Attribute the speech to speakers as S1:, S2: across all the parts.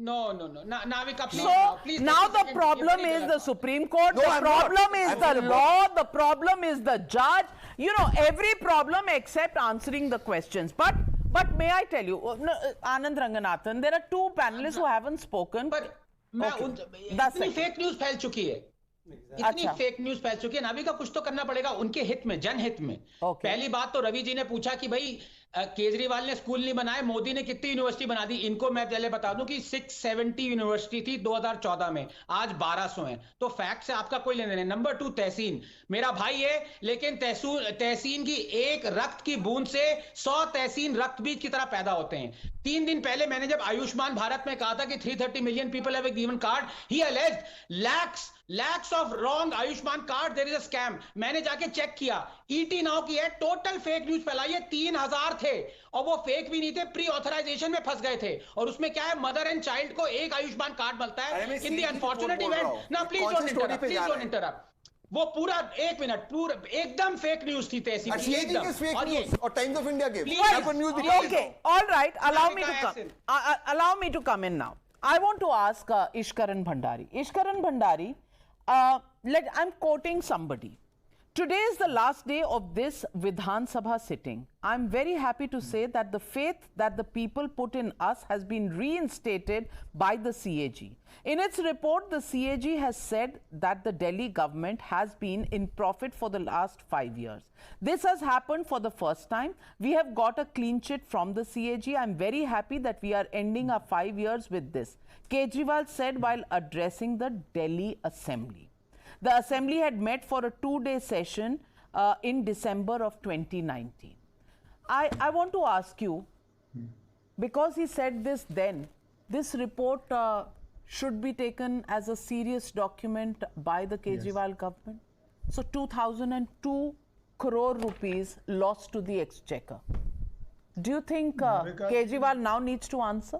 S1: No. Navika, please.
S2: So
S1: please
S2: now the problem is the Supreme Court, the problem is the law, the problem is the judge. You know, every problem except answering the questions. But may I tell you, Anand Ranganathan, there are two panelists who haven't spoken.
S1: But इतनी fake news फैल चुकी है, इतनी fake news फैल चुकी है, नाविका कुछ तो करना पड़ेगा उनके हित में, जनहित में। पहली बात तो रवि जी ने पूछा कि भाई केजरीवाल ने स्कूल नहीं बनाए, मोदी ने कितनी यूनिवर्सिटी बना दी। इनको मैं पहले बता दूं कि 670 यूनिवर्सिटी थी 2014 में, आज 1200 है। तो फैक्ट से आपका कोई लेने नहीं। नंबर 2, तहसीन मेरा भाई है, लेकिन तहसीन की एक रक्त की बूंद से 100 तहसीन रक्त बीज की तरह पैदा होते हैं। 3 दिन पहले मैंने जब आयुष्मान भारत में कहा था कि 330 million people have given card, he alleged lakhs of wrong Ayushman card, there is a scam। मैंने जाके चेक किया, ET नाउ की है, टोटल फेक न्यूज फैलाई है। 3000 थे और वो फेक भी नहीं थे, प्री ऑथराइजेशन में फंस गए थे। और उसमें क्या है, मदर एंड चाइल्ड को एक आयुष्मान कार्ड मिलता है। इन दी अनफॉर्चुनेट इवेंट ना, प्लीज डोंट इंटरप्ट। वो पूरा 1 मिनट पूरा एकदम फेक न्यूज थी तहसील की, एकदम।
S3: और टाइम्स ऑफ इंडिया के
S2: Okay, all right, allow me to come in now. I want to ask Ishkaran Bhandari. Ishkaran Bhandari, I'm quoting somebody. Today is the last day of this Vidhan Sabha sitting. I'm very happy to say that the faith that the people put in us has been reinstated by the CAG. In its report, the CAG has said that the Delhi government has been in profit for the last 5 years. This has happened for the first time. We have got a clean chit from the CAG. I'm very happy that we are ending our 5 years with this. Kejriwal said while addressing the Delhi Assembly. The Assembly had met for a 2-day session in December of 2019. I want to ask you, because he said this then, this report should be taken as a serious document by the Kejriwal government. So 2002 crore rupees lost to the exchequer. Do you think Kejriwal now needs to answer?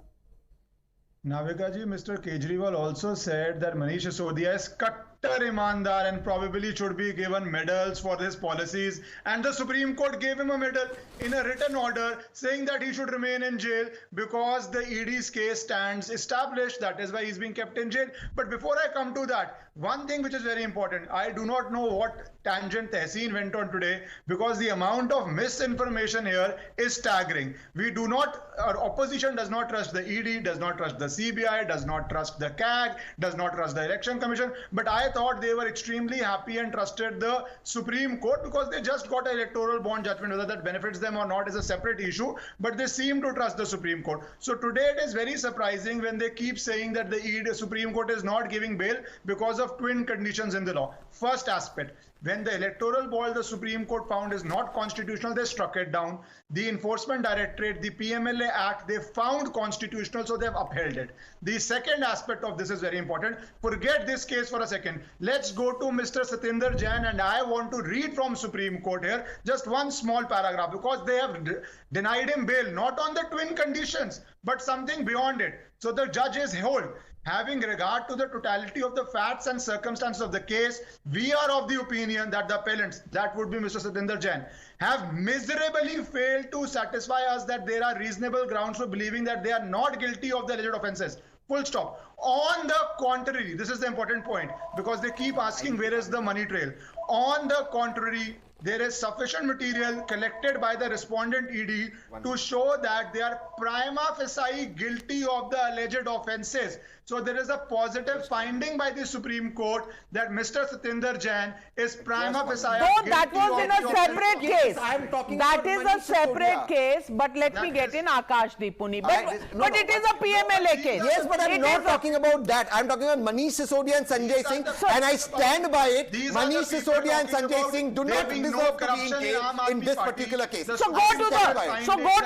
S4: Navika ji, Mr. Kejriwal also said that Manish Sisodia is imandar and probably should be given medals for his policies, and the Supreme Court gave him a medal in a written order saying that he should remain in jail because the ED's case stands established. That is why he's being kept in jail. But before I come to that, one thing which is very important, I do not know what tangent Tehseen went on today, because the amount of misinformation here is staggering. We do not, our opposition does not trust the ED, does not trust the CBI, does not trust the CAG, does not trust the Election Commission, but I thought they were extremely happy and trusted the Supreme Court because they just got an electoral bond judgment. Whether that benefits them or not is a separate issue, but they seem to trust the Supreme Court. So today it is very surprising when they keep saying that the Supreme Court is not giving bail because of twin conditions in the law. First aspect, when the electoral bond the Supreme Court found is not constitutional, they struck it down. The Enforcement Directorate, the PMLA Act, they found constitutional, so they've upheld it. The second aspect of this is very important. Forget this case for a second. Let's go to Mr. Satinder Jain, and I want to read from Supreme Court here just one small paragraph, because they have denied him bail, not on the twin conditions, but something beyond it. So the judge is hold. Having regard to the totality of the facts and circumstances of the case, we are of the opinion that the appellants, that would be Mr. Satinder Jain, have miserably failed to satisfy us that there are reasonable grounds for believing that they are not guilty of the alleged offences. Full stop. On the contrary, this is the important point, because they keep asking where is the money trail. On the contrary, there is sufficient material collected by the respondent ED to show that they are prima facie guilty of the alleged offences. So there is a positive finding by the Supreme Court that Mr. Satinder Jain is prima facie
S2: guilty. That was in a separate case. That is a separate case, but let me get in Akash Deepuni. But it is a PMLA case.
S3: Yes, but I'm not talking about that. I'm talking about Manish Sisodia and Sanjay Singh, and I stand by it. Manish Sisodia and Sanjay Singh do not deserve to be in this particular case.
S2: So go to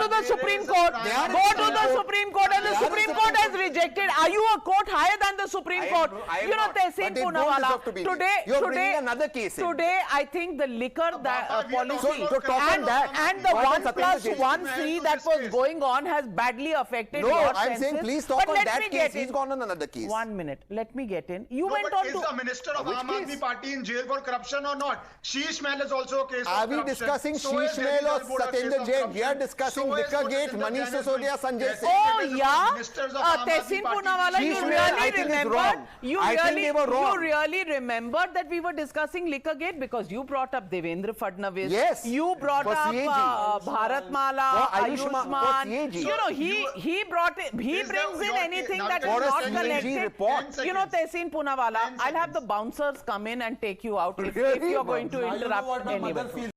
S2: the Supreme Court. Go to the Supreme Court, and the Supreme Court has rejected. Are you a court higher than the Supreme Court? You know, Tehseen Poonawalla. Today, I think the liquor policy and the 1+1 free that was going on has badly affected your senses.
S3: I'm saying please talk on that case. He's gone on another case.
S2: 1 minute. Let me get in. You went on to...
S4: Is the minister of Aam Aadmi Party in jail for corruption or not? Sheesh Mahal is also a case of corruption.
S3: Are we discussing Sheesh Mahal or Satinder Jain? We are discussing Liquor Gate, Manish Sisodia, Sanjay Singh.
S2: Oh, yeah. Tehseen Poonawalla, you really remembered that we were discussing Liquorgate because you brought up Devendra Fadnavis.
S3: Yes.
S2: You brought up Bharatmala, Ayushman. You know, he brought it. He brings in anything that is not connected. You know, Tehseen Poonawalla, I'll have the bouncers come in and take you out if you're going to interrupt anybody.